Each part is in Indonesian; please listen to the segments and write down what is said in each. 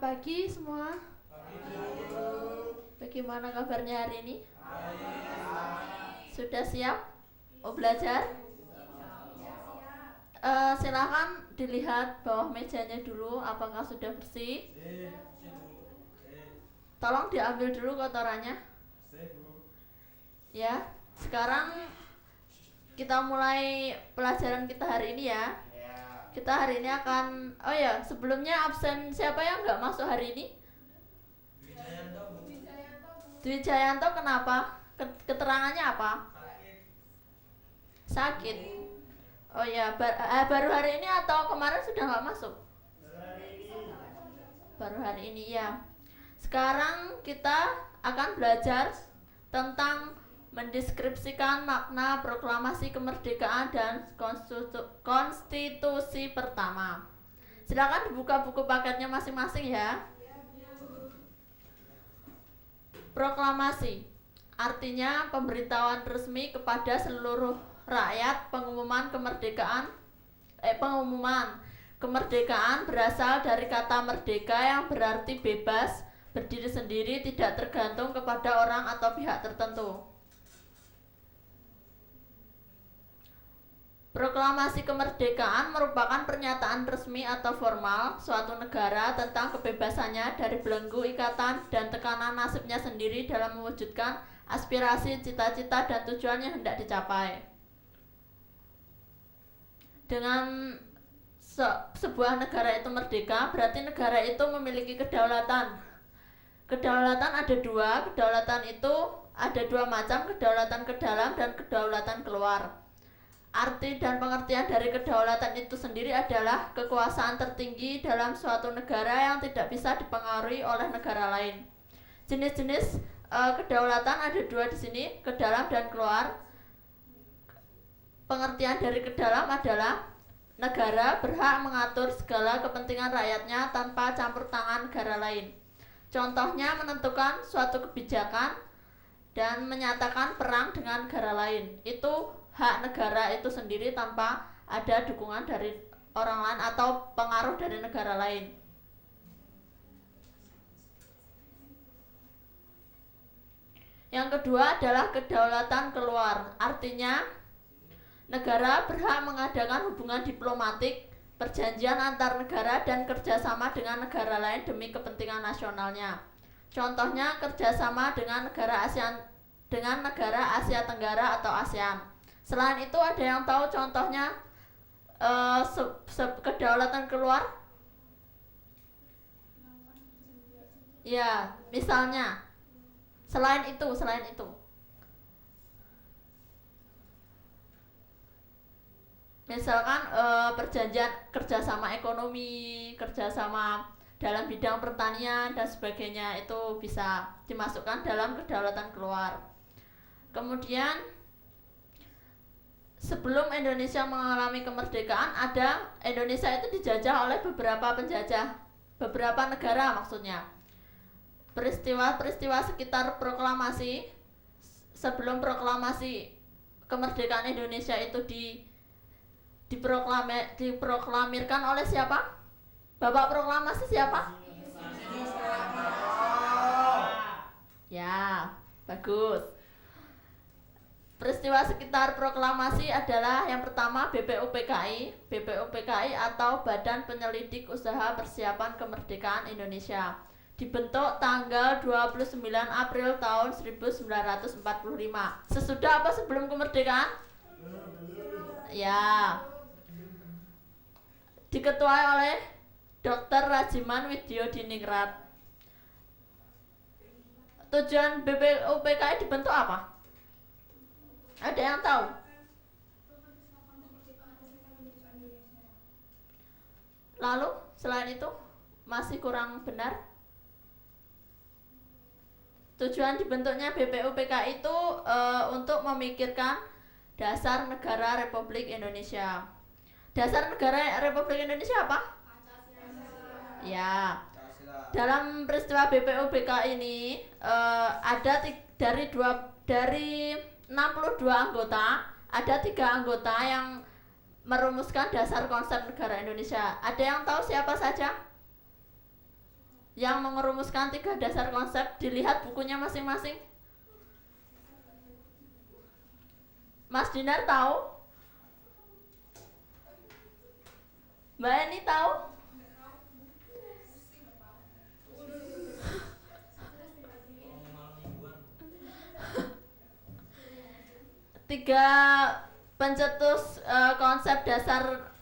pagi semua. Bagaimana kabarnya hari ini? Sudah siap? Belajar? Silakan dilihat bawah mejanya dulu, apakah sudah bersih? Tolong diambil dulu kotorannya. Ya, sekarang kita mulai pelajaran kita hari ini ya. Kita hari ini akan, sebelumnya absen siapa yang nggak masuk hari ini? Dwi Jayanto, kenapa? Keterangannya apa? Sakit. Oh ya, baru hari ini atau kemarin sudah nggak masuk? Baru hari ini ya. Sekarang kita akan belajar tentang mendeskripsikan makna proklamasi kemerdekaan dan konstitusi pertama. Silakan dibuka buku paketnya masing-masing ya. Proklamasi artinya pemberitahuan resmi kepada seluruh rakyat. Pengumuman kemerdekaan berasal dari kata merdeka yang berarti bebas, berdiri sendiri, tidak tergantung kepada orang atau pihak tertentu. Proklamasi kemerdekaan merupakan pernyataan resmi atau formal suatu negara tentang kebebasannya dari belenggu ikatan dan tekanan nasibnya sendiri dalam mewujudkan aspirasi, cita-cita, dan tujuan yang hendak dicapai. Dengan sebuah negara itu merdeka, berarti negara itu memiliki kedaulatan. Kedaulatan ada dua, kedaulatan itu ada dua macam, kedaulatan ke dalam dan kedaulatan keluar. Arti dan pengertian dari kedaulatan itu sendiri adalah kekuasaan tertinggi dalam suatu negara yang tidak bisa dipengaruhi oleh negara lain. Jenis-jenis kedaulatan ada dua di sini, ke dalam dan keluar. Pengertian dari ke dalam adalah negara berhak mengatur segala kepentingan rakyatnya tanpa campur tangan negara lain. Contohnya menentukan suatu kebijakan dan menyatakan perang dengan negara lain. Itu hak negara itu sendiri tanpa ada dukungan dari orang lain atau pengaruh dari negara lain. Yang kedua adalah kedaulatan keluar. Artinya negara berhak mengadakan hubungan diplomatik, perjanjian antar negara, dan kerjasama dengan negara lain demi kepentingan nasionalnya. Contohnya kerjasama dengan negara Asia Tenggara atau ASEAN. Selain itu ada yang tahu contohnya kedaulatan keluar? Ya, misalnya selain itu misalkan perjanjian kerjasama ekonomi, kerjasama dalam bidang pertanian dan sebagainya, itu bisa dimasukkan dalam kedaulatan keluar. Kemudian sebelum Indonesia mengalami kemerdekaan, Indonesia itu dijajah oleh beberapa penjajah, beberapa negara maksudnya. Peristiwa-peristiwa sekitar proklamasi, sebelum proklamasi kemerdekaan Indonesia itu diproklamirkan oleh siapa? Bapak proklamasi siapa? Ya, bagus. Peristiwa sekitar proklamasi adalah yang pertama BPUPKI atau Badan Penyelidik Usaha Persiapan Kemerdekaan Indonesia. Dibentuk tanggal 29 April tahun 1945. Sesudah apa sebelum kemerdekaan? Ya. Diketuai oleh Dr. Rajiman Widyodiningrat. Tujuan BPUPKI dibentuk apa? Ada yang tahu? Lalu selain itu masih kurang benar? Tujuan dibentuknya BPUPKI itu untuk memikirkan dasar negara Republik Indonesia. Dasar negara Republik Indonesia apa? Ya. Dalam peristiwa BPUPKI ini ada dari 62 anggota, ada 3 anggota yang merumuskan dasar konsep negara Indonesia. Ada yang tahu siapa saja? yang mengerumuskan 3 dasar konsep. Dilihat bukunya masing-masing. Mas Dinar tahu? Mbak Eni tahu? Tiga pencetus konsep dasar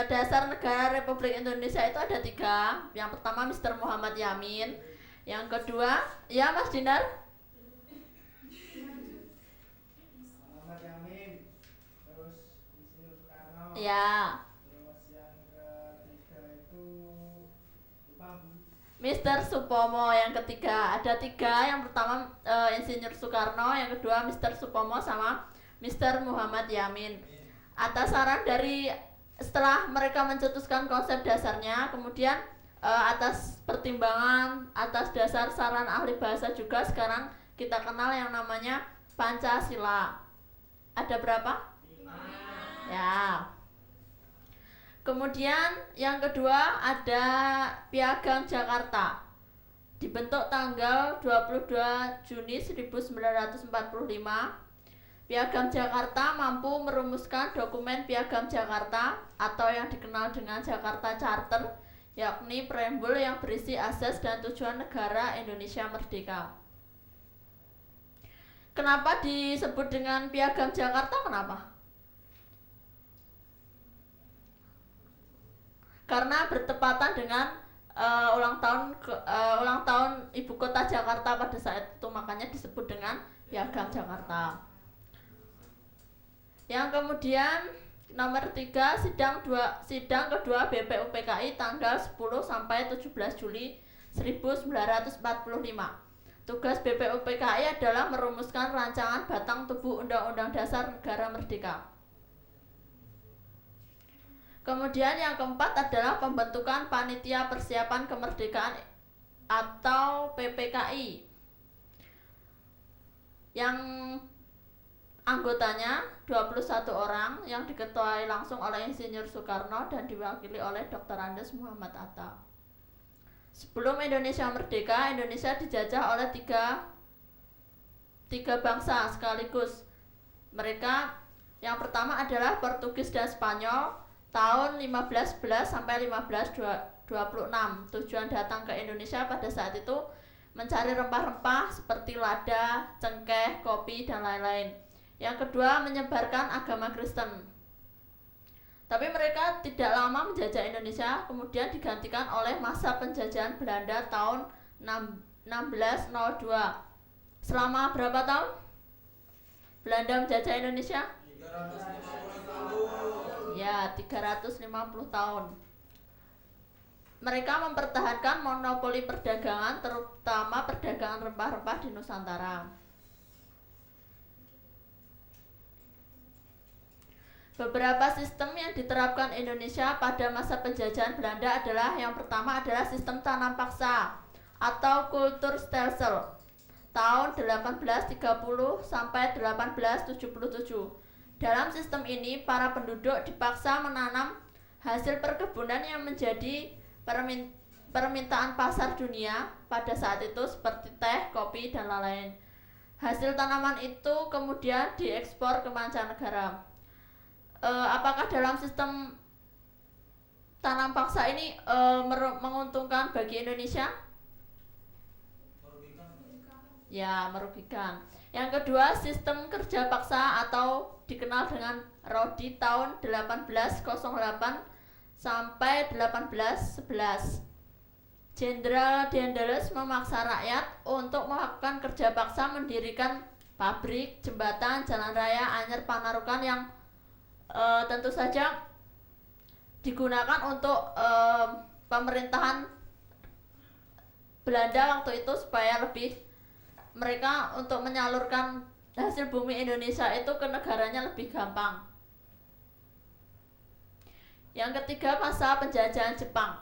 dasar negara Republik Indonesia itu ada 3. Yang pertama Mr. Muhammad Yamin. Yang kedua, ya Mas Dinar? Muhammad Yamin. Terus Insinyur Soekarno. Ya. Terus yang ketiga itu lupa Bu. Mr. Supomo yang ketiga. Ada 3. Yang pertama Insinyur Soekarno, yang kedua Mr. Supomo sama Mr. Muhammad Yamin. Atas saran dari setelah mereka mencetuskan konsep dasarnya, kemudian atas pertimbangan, atas dasar saran ahli bahasa juga, sekarang kita kenal yang namanya Pancasila. Ada berapa? 5. Ya. Kemudian yang kedua ada Piagam Jakarta. Dibentuk tanggal 22 Juni 1945. Piagam Jakarta mampu merumuskan dokumen Piagam Jakarta atau yang dikenal dengan Jakarta Charter, yakni preambul yang berisi asas dan tujuan negara Indonesia merdeka. Kenapa disebut dengan Piagam Jakarta? Kenapa? Karena bertepatan dengan ulang tahun ibu kota Jakarta pada saat itu, makanya disebut dengan Piagam Jakarta. Yang kemudian nomor 3, sidang kedua BPUPKI tanggal 10 sampai 17 Juli 1945. Tugas BPUPKI adalah merumuskan rancangan batang tubuh Undang-Undang Dasar Negara Merdeka. Kemudian yang keempat adalah pembentukan Panitia Persiapan Kemerdekaan atau PPKI, yang anggotanya 21 orang yang diketuai langsung oleh Insinyur Soekarno dan diwakili oleh Dr. Andes Muhammad Atta. Sebelum Indonesia merdeka, Indonesia dijajah oleh tiga bangsa sekaligus. Mereka yang pertama adalah Portugis dan Spanyol tahun 1511 sampai 1526. Tujuan datang ke Indonesia pada saat itu mencari rempah-rempah seperti lada, cengkeh, kopi, dan lain-lain. Yang kedua, menyebarkan agama Kristen. Tapi mereka tidak lama menjajah Indonesia, kemudian digantikan oleh masa penjajahan Belanda tahun 1602. Selama berapa tahun Belanda menjajah Indonesia? 350 tahun. Ya, 350 tahun. Mereka mempertahankan monopoli perdagangan, terutama perdagangan rempah-rempah di Nusantara. Beberapa sistem yang diterapkan Indonesia pada masa penjajahan Belanda adalah, yang pertama adalah sistem tanam paksa atau Kulturstelsel tahun 1830 sampai 1877. Dalam sistem ini, para penduduk dipaksa menanam hasil perkebunan yang menjadi permintaan pasar dunia pada saat itu, seperti teh, kopi, dan lain-lain. Hasil tanaman itu kemudian diekspor ke mancanegara. Apakah dalam sistem tanam paksa ini menguntungkan bagi Indonesia? Ya, merugikan. Yang kedua, sistem kerja paksa atau dikenal dengan Rodi tahun 1808 sampai 1811. Jenderal Daendels memaksa rakyat untuk melakukan kerja paksa, mendirikan pabrik, jembatan, jalan raya, Anyer, Panarukan yang tentu saja digunakan untuk pemerintahan Belanda waktu itu, supaya lebih mereka untuk menyalurkan hasil bumi Indonesia itu ke negaranya lebih gampang. Yang ketiga, masa penjajahan Jepang.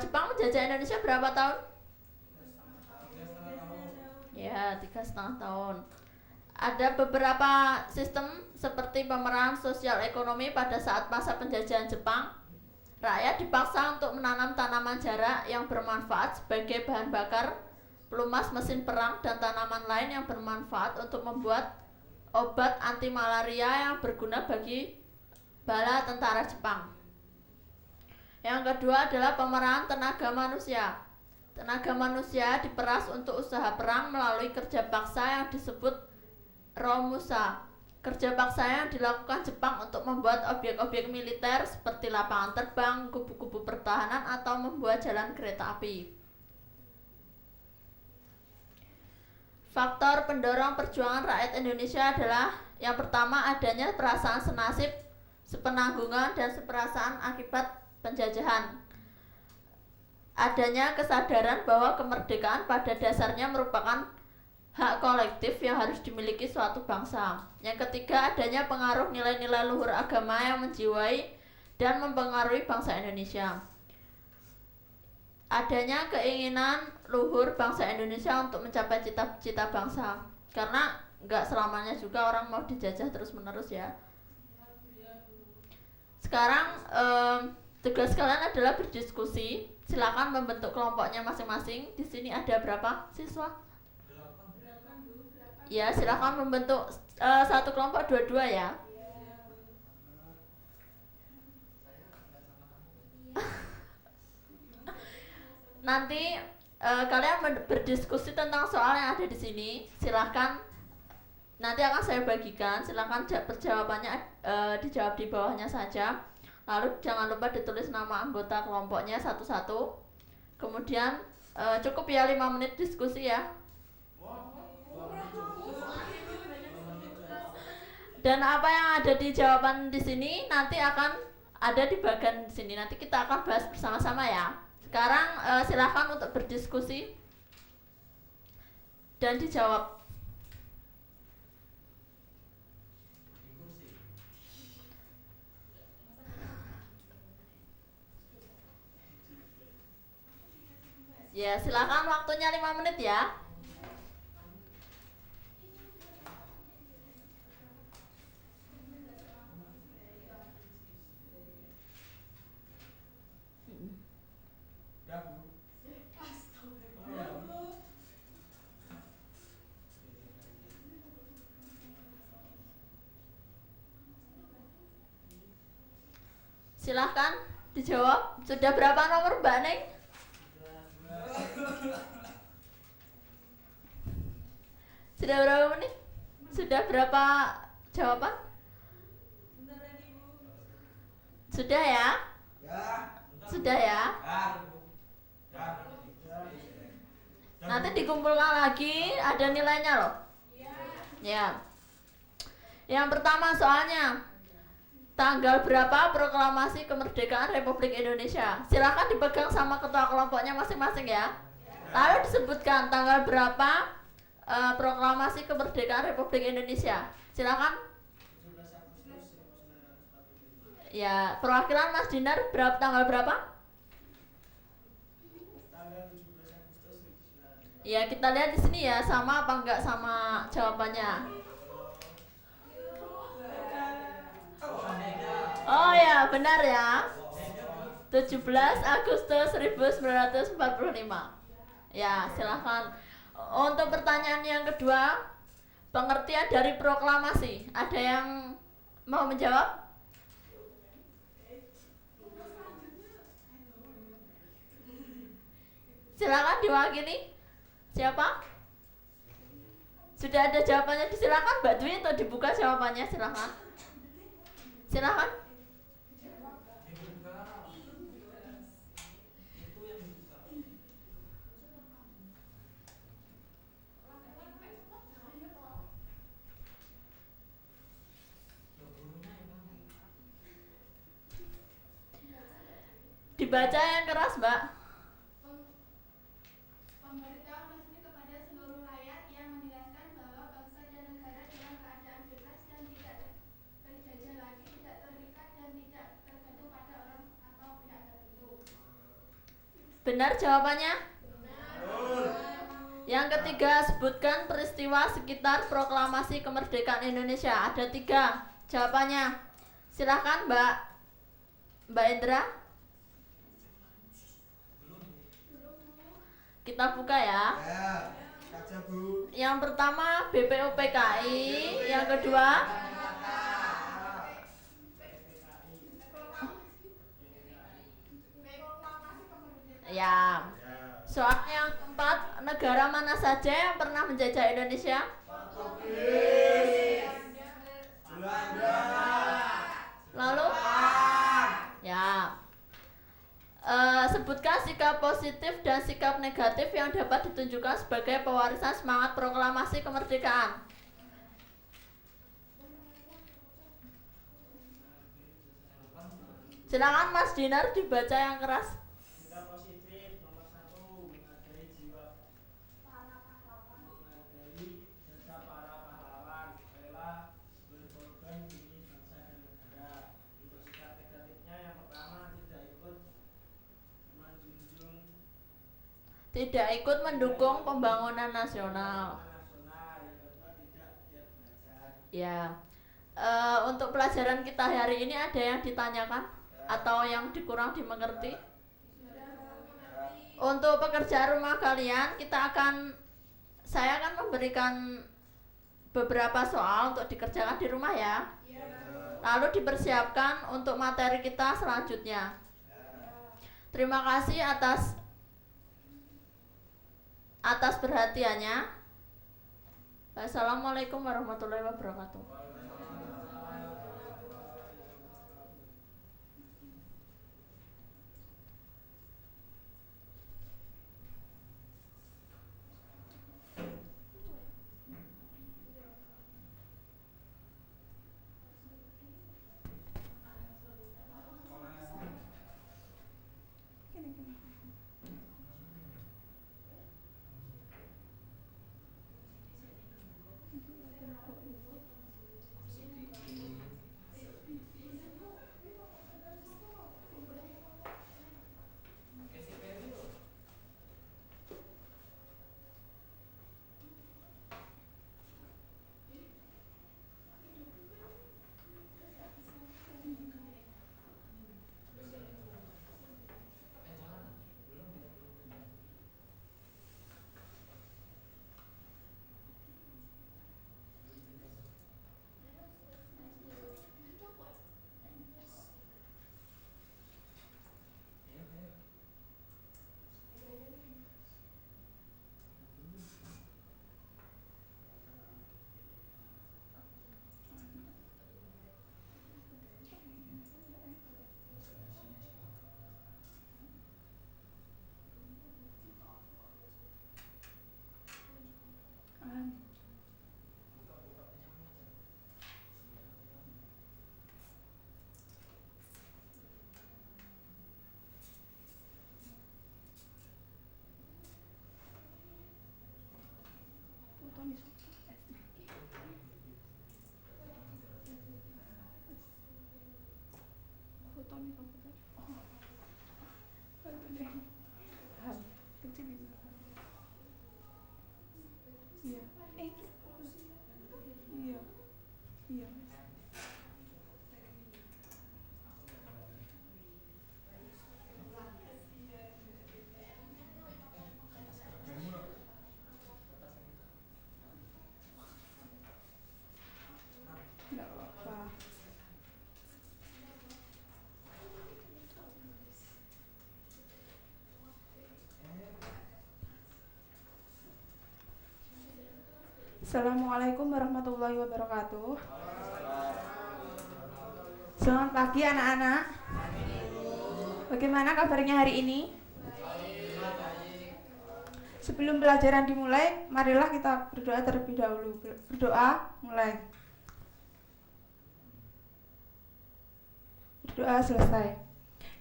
Jepang menjajah Indonesia berapa tahun? 3,5 tahun. Ya, 3,5 tahun. Ada beberapa sistem seperti pemerahan sosial ekonomi pada saat masa penjajahan Jepang. Rakyat dipaksa untuk menanam tanaman jarak yang bermanfaat sebagai bahan bakar, pelumas mesin perang, dan tanaman lain yang bermanfaat untuk membuat obat anti malaria yang berguna bagi bala tentara Jepang. Yang kedua adalah pemerahan tenaga manusia. Tenaga manusia diperas untuk usaha perang melalui kerja paksa yang disebut romusa. Kerja paksa yang dilakukan Jepang untuk membuat objek-objek militer seperti lapangan terbang, kubu-kubu pertahanan, atau membuat jalan kereta api. Faktor pendorong perjuangan rakyat Indonesia adalah yang pertama adanya perasaan senasib, sepenanggungan, dan seperasaan akibat penjajahan. Adanya kesadaran bahwa kemerdekaan pada dasarnya merupakan hak kolektif yang harus dimiliki suatu bangsa. Yang ketiga, adanya pengaruh nilai-nilai luhur agama yang menjiwai dan mempengaruhi bangsa Indonesia. Adanya keinginan luhur bangsa Indonesia untuk mencapai cita-cita bangsa. Karena nggak selamanya juga orang mau dijajah terus-menerus ya. Sekarang tugas kalian adalah berdiskusi. Silakan membentuk kelompoknya masing-masing. Di sini ada berapa siswa? Ya, silakan membentuk satu kelompok dua-dua ya. Nanti kalian berdiskusi tentang soal yang ada di sini. Silakan, nanti akan saya bagikan. Silakan jawabannya dijawab di bawahnya saja. Lalu jangan lupa ditulis nama anggota kelompoknya satu-satu. Kemudian cukup ya 5 menit diskusi ya. Dan apa yang ada di jawaban di sini nanti akan ada di bagian di sini. Nanti kita akan bahas bersama-sama ya. Sekarang silakan untuk berdiskusi dan dijawab. Ya, silakan waktunya 5 menit ya. Silahkan dijawab. Sudah berapa nomor Mbak Neng? Sudah berapa menit? Sudah berapa jawaban? Sudah ya? Sudah ya? Nanti dikumpulkan lagi, ada nilainya loh. Ya. Yang pertama soalnya, tanggal berapa proklamasi kemerdekaan Republik Indonesia? Silakan dipegang sama ketua kelompoknya masing-masing ya. Lalu disebutkan tanggal berapa proklamasi kemerdekaan Republik Indonesia. Silakan. Ya, perwakilan Mas Dinar tanggal berapa? Tanggal 17 Agustus 1945. Ya, kita lihat di sini ya, sama apa enggak sama jawabannya. Oh ya, benar ya. 17 Agustus 1945. Ya, silahkan. Untuk pertanyaan yang kedua, pengertian dari proklamasi. Ada yang mau menjawab? Silakan diwakili. Siapa? Sudah ada jawabannya, silakan Mbak Dwi untuk dibuka jawabannya, silakan. Silakan. Dibaca yang keras, Mbak. Pemberitahuan resmi kepada seluruh rakyat yang menjelaskan bahwa bangsa dan negara dalam keadaan bebas dan tidak terjajah lagi, tidak terikat dan tidak tergantung pada orang atau pihak tertentu. Benar jawabannya? Yang ketiga, sebutkan peristiwa sekitar proklamasi kemerdekaan Indonesia. Ada 3 jawabannya. Silahkan Mbak Indra. Kita buka ya. Ya, baca Bu. Yang pertama BPUPKI, yang kedua ya. Ya. Soal yang keempat, negara mana saja yang pernah menjajah Indonesia? Portugis. Belanda. Lalu? Ya. Sebutkan sikap positif dan sikap negatif yang dapat ditunjukkan sebagai pewarisan semangat proklamasi kemerdekaan. Silakan Mas Dinar dibaca yang keras. Sikap positif nomor 1, menghargai jiwa menghargai jasa para pahlawan, rela berkorban demi bangsa dan negara. Untuk sikap negatifnya yang pertama, Tidak ikut mendukung pembangunan nasional. Yang kedua, tidak giat belajar. Ya. Untuk pelajaran kita hari ini ada yang ditanyakan atau yang kurang dimengerti? Untuk pekerjaan rumah kalian, saya akan memberikan beberapa soal untuk dikerjakan di rumah ya. Lalu dipersiapkan untuk materi kita selanjutnya. Terima kasih atas perhatiannya. Wassalamualaikum warahmatullahi wabarakatuh. Assalamualaikum warahmatullahi wabarakatuh. Selamat pagi anak-anak. Bagaimana kabarnya hari ini? Sebelum pelajaran dimulai, marilah kita berdoa terlebih dahulu. Berdoa, mulai. Berdoa selesai.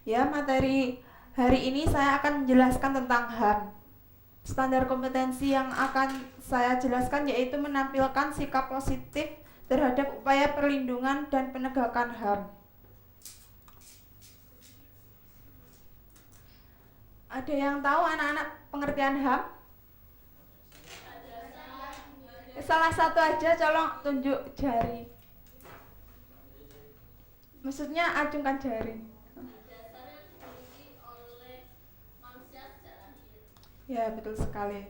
Ya, materi hari ini saya akan menjelaskan tentang HAM. Standar kompetensi yang akan saya jelaskan yaitu menampilkan sikap positif terhadap upaya perlindungan dan penegakan HAM. Ada yang tahu anak-anak pengertian HAM? Salah satu aja, colong tunjuk jari. Maksudnya acungkan jari. Ya, betul sekali.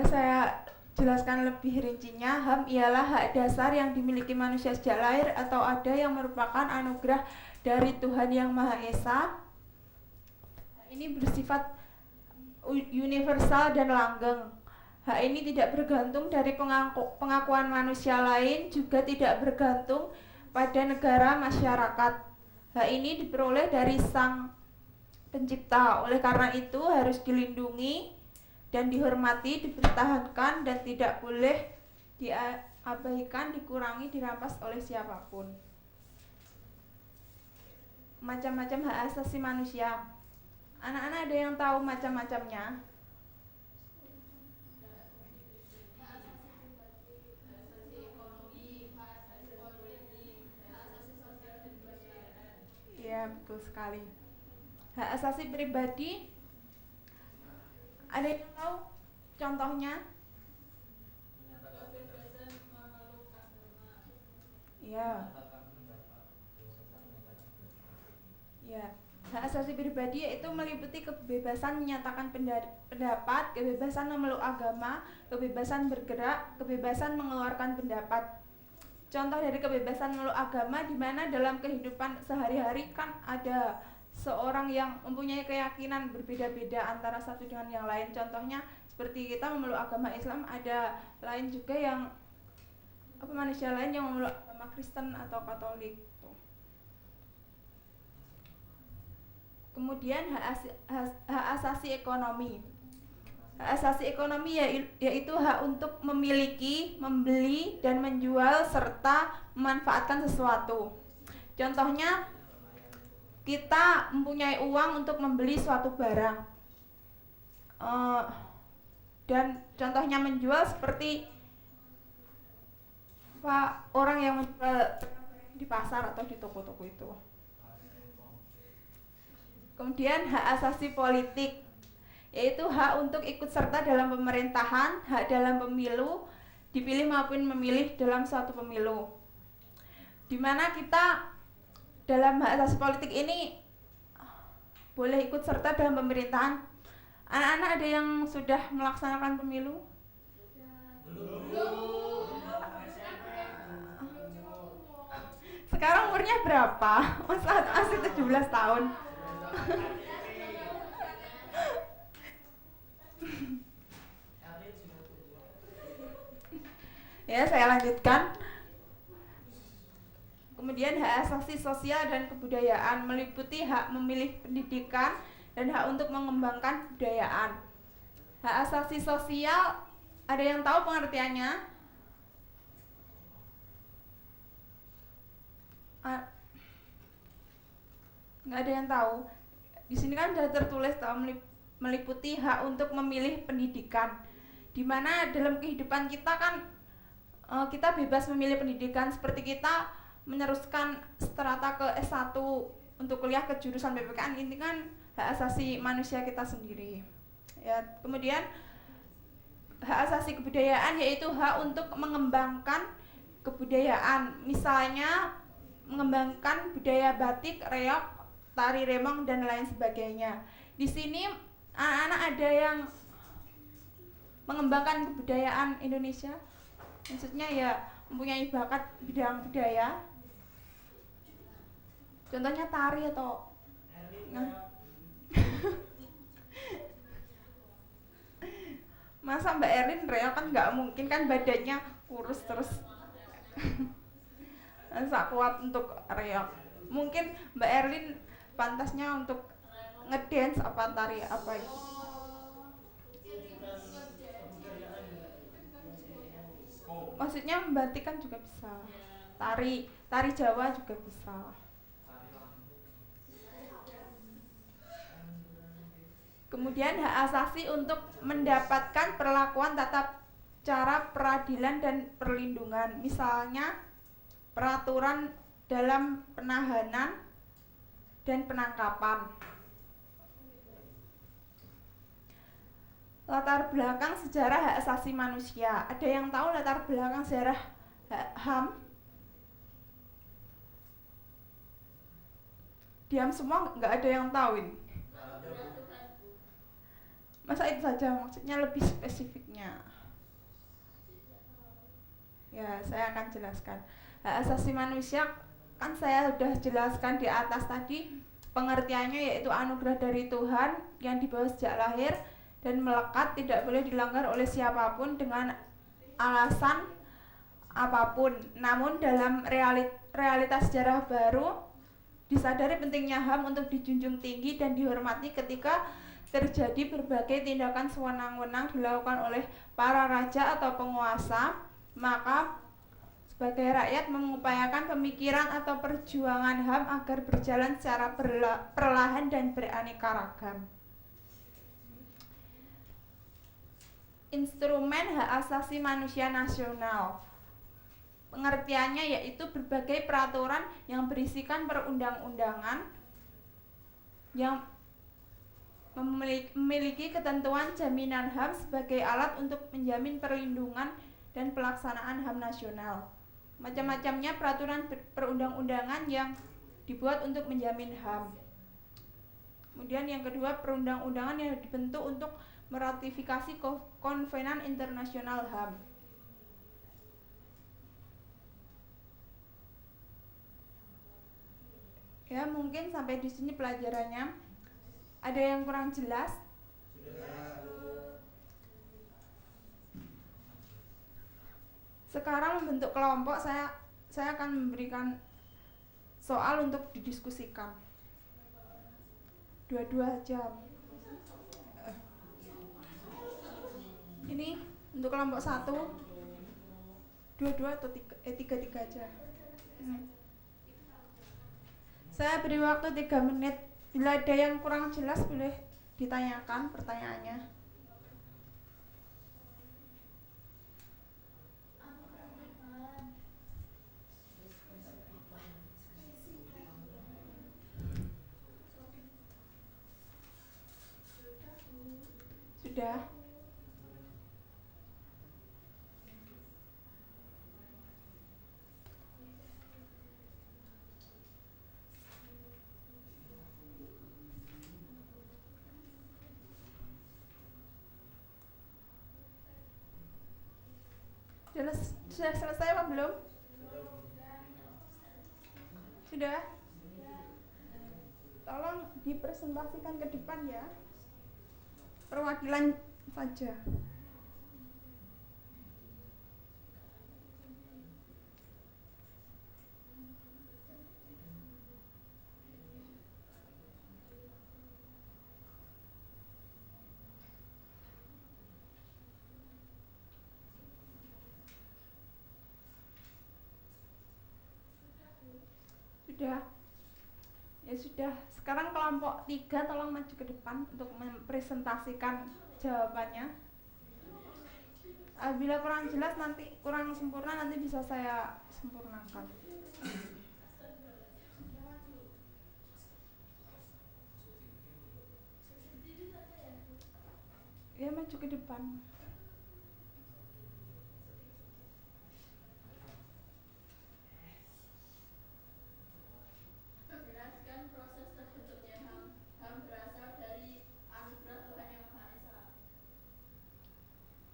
Saya jelaskan lebih rincinya. HAM ialah hak dasar yang dimiliki manusia sejak lahir atau ada yang merupakan anugerah dari Tuhan Yang Maha Esa. Ini bersifat universal dan langgeng. Hak ini tidak bergantung dari pengakuan manusia lain, juga tidak bergantung pada negara masyarakat. Hak ini diperoleh dari Sang Pencipta. Oleh karena itu harus dilindungi dan dihormati, dipertahankan dan tidak boleh diabaikan, dikurangi, dirampas oleh siapapun. Macam-macam hak asasi manusia. Anak-anak ada yang tahu macam-macamnya? Ya, betul sekali. Hak asasi pribadi, ada yang tahu contohnya? Ya. Ya. Hak asasi pribadi yaitu meliputi kebebasan menyatakan pendapat, kebebasan memeluk agama, kebebasan bergerak, kebebasan mengeluarkan pendapat. Contoh dari kebebasan memeluk agama, di mana dalam kehidupan sehari-hari kan ada seorang yang mempunyai keyakinan berbeda-beda antara satu dengan yang lain. Contohnya seperti kita memeluk agama Islam, ada lain juga yang manusia lain yang memeluk agama Kristen atau Katolik. Kemudian hak asasi ekonomi. Hak asasi ekonomi yaitu hak untuk memiliki, membeli, dan menjual serta memanfaatkan sesuatu. Contohnya, kita mempunyai uang untuk membeli suatu barang, dan contohnya menjual seperti orang yang menjual di pasar atau di toko-toko itu. Kemudian hak asasi politik, yaitu hak untuk ikut serta dalam pemerintahan, hak dalam pemilu, dipilih maupun memilih dalam suatu pemilu. Di mana kita dalam hak asasi politik ini boleh ikut serta dalam pemerintahan. Anak-anak ada yang sudah melaksanakan pemilu? Sekarang umurnya berapa? Masih 17 tahun. Ya, saya lanjutkan. Kemudian hak asasi sosial dan kebudayaan meliputi hak memilih pendidikan dan hak untuk mengembangkan kebudayaan. Hak asasi sosial, ada yang tahu pengertiannya? Nggak ada yang tahu. Di sini kan sudah tertulis meliputi hak untuk memilih pendidikan, di mana dalam kehidupan kita kan kita bebas memilih pendidikan, seperti kita meneruskan strata ke S1 untuk kuliah ke jurusan PPKN, ini kan hak asasi manusia kita sendiri. Ya, kemudian hak asasi kebudayaan yaitu hak untuk mengembangkan kebudayaan, misalnya mengembangkan budaya batik, reog, tari remong dan lain sebagainya. Di sini anak-anak ada yang mengembangkan kebudayaan Indonesia, maksudnya ya mempunyai bakat bidang budaya. Contohnya tari atau masa Mbak Erlin reog kan nggak mungkin kan, badannya kurus terus. Masa kuat untuk reog. Mungkin Mbak Erlin pantasnya untuk ngedance apa tari apa itu. Maksudnya batik kan juga bisa. Tari Jawa juga bisa. Kemudian hak asasi untuk mendapatkan perlakuan tata cara peradilan dan perlindungan, misalnya peraturan dalam penahanan dan penangkapan. Latar belakang sejarah hak asasi manusia. Ada yang tahu latar belakang sejarah HAM? Diam semua, nggak ada yang tahu ini. Masa itu saja, maksudnya lebih spesifiknya. Ya, saya akan jelaskan. Hak asasi manusia kan saya sudah jelaskan di atas tadi, pengertiannya yaitu anugerah dari Tuhan yang dibawa sejak lahir dan melekat, tidak boleh dilanggar oleh siapapun dengan alasan apapun. Namun dalam realitas sejarah baru disadari pentingnya HAM untuk dijunjung tinggi dan dihormati ketika terjadi berbagai tindakan sewenang-wenang dilakukan oleh para raja atau penguasa, maka sebagai rakyat mengupayakan pemikiran atau perjuangan HAM agar berjalan secara perlahan dan beraneka ragam. Instrumen hak asasi manusia nasional, pengertiannya yaitu berbagai peraturan yang berisikan perundang-undangan yang memiliki ketentuan jaminan HAM sebagai alat untuk menjamin perlindungan dan pelaksanaan HAM nasional. Macam-macamnya peraturan perundang-undangan yang dibuat untuk menjamin HAM. Kemudian yang kedua, perundang-undangan yang dibentuk untuk meratifikasi Konvenan Internasional HAM. Ya, mungkin sampai di sini pelajarannya. Ada yang kurang jelas? Sekarang membentuk kelompok, saya akan memberikan soal untuk didiskusikan. Dua-dua aja. Ini untuk kelompok 1, dua-dua atau tiga aja. Saya beri waktu 3 menit. Bila ada yang kurang jelas boleh ditanyakan pertanyaannya. Sudah. Sudah selesai apa belum? Sudah? Tolong dipresentasikan ke depan ya. Perwakilan saja. Sudah? Ya sudah. Sekarang kelompok 3 tolong maju ke depan untuk mempresentasikan jawabannya. Bila kurang jelas nanti, kurang sempurna nanti bisa saya sempurnakan. Ya, maju ke depan.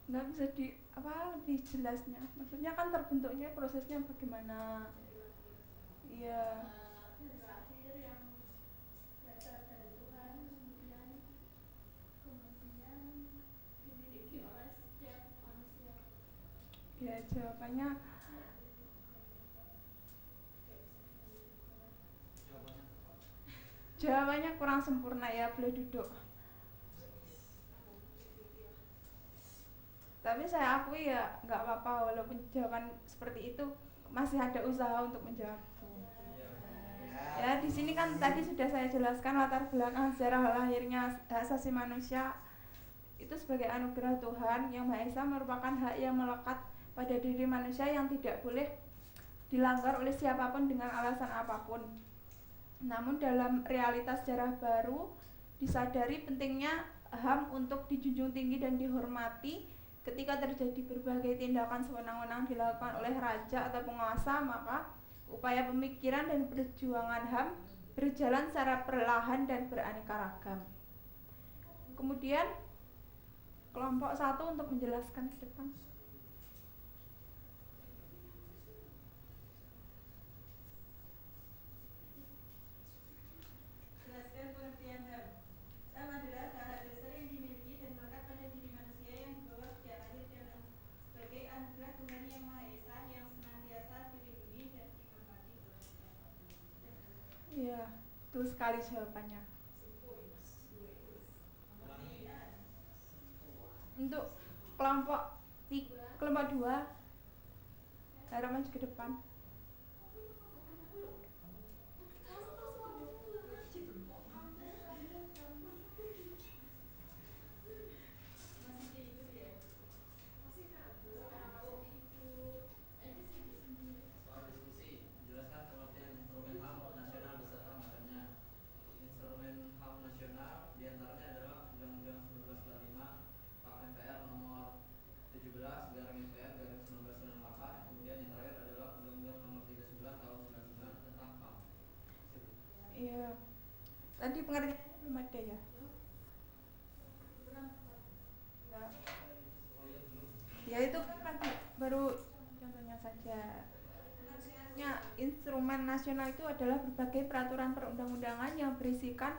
Nggak bisa lebih jelasnya, maksudnya kan terbentuknya prosesnya bagaimana. Iya. Terakhir yang berasal dari Tuhan, kemudian dimiliki oleh setiap manusia. Ya, jawabannya kurang sempurna ya, boleh duduk. Tapi saya akui ya nggak apa-apa, walaupun jawaban seperti itu masih ada usaha untuk menjawab. Ya, di sini kan tadi sudah saya jelaskan latar belakang sejarah lahirnya hak asasi manusia itu sebagai anugerah Tuhan yang Maha Esa, merupakan hak yang melekat pada diri manusia yang tidak boleh dilanggar oleh siapapun dengan alasan apapun. Namun dalam realitas sejarah baru disadari pentingnya HAM untuk dijunjung tinggi dan dihormati. Ketika terjadi berbagai tindakan sewenang-wenang dilakukan oleh raja atau penguasa, maka upaya pemikiran dan perjuangan HAM berjalan secara perlahan dan beraneka ragam. Kemudian kelompok 1 untuk menjelaskan ke depan. Jelaskan pengertian HAM. HAM adalah hak dasar yang dimiliki dan melekat pada diri manusia yang dibawa sejak lahir dan sebagai anugerah Tuhan Yang Maha Esa yang senantiasa dilindungi dan dihormati oleh siapapun. Iya, betul sekali jawabannya. Untuk kelompok 2 harap maju ke depan. Soal diskusi, jelaskan pengertian instrumen HAM nasional beserta macamnya. Instrumen HAM nasional diantaranya adalah Undang-Undang 1945, Tap MPR nomor 17/MPR/1998. Kemudian yang terakhir adalah Undang-Undang nomor 39 tahun 99 tentang HAM. Iya. Tadi pengertiannya belum ada ya? Ya itu kan baru contohnya saja. Instrumen nasional itu adalah berbagai peraturan perundang-undangan yang berisikan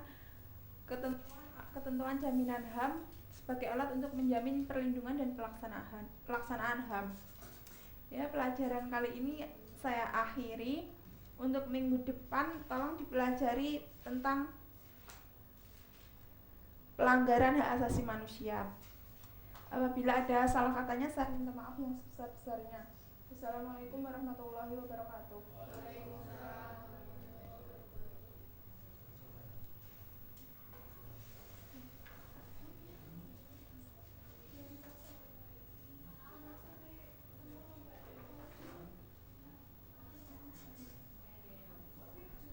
ketentuan jaminan HAM sebagai alat untuk menjamin perlindungan dan pelaksanaan HAM. Ya, pelajaran kali ini saya akhiri. Untuk minggu depan tolong dipelajari tentang pelanggaran hak asasi manusia. Apabila ada salah katanya saya minta maaf yang sebesar-besarnya. Assalamualaikum warahmatullahi wabarakatuh. Waalaikumsalam.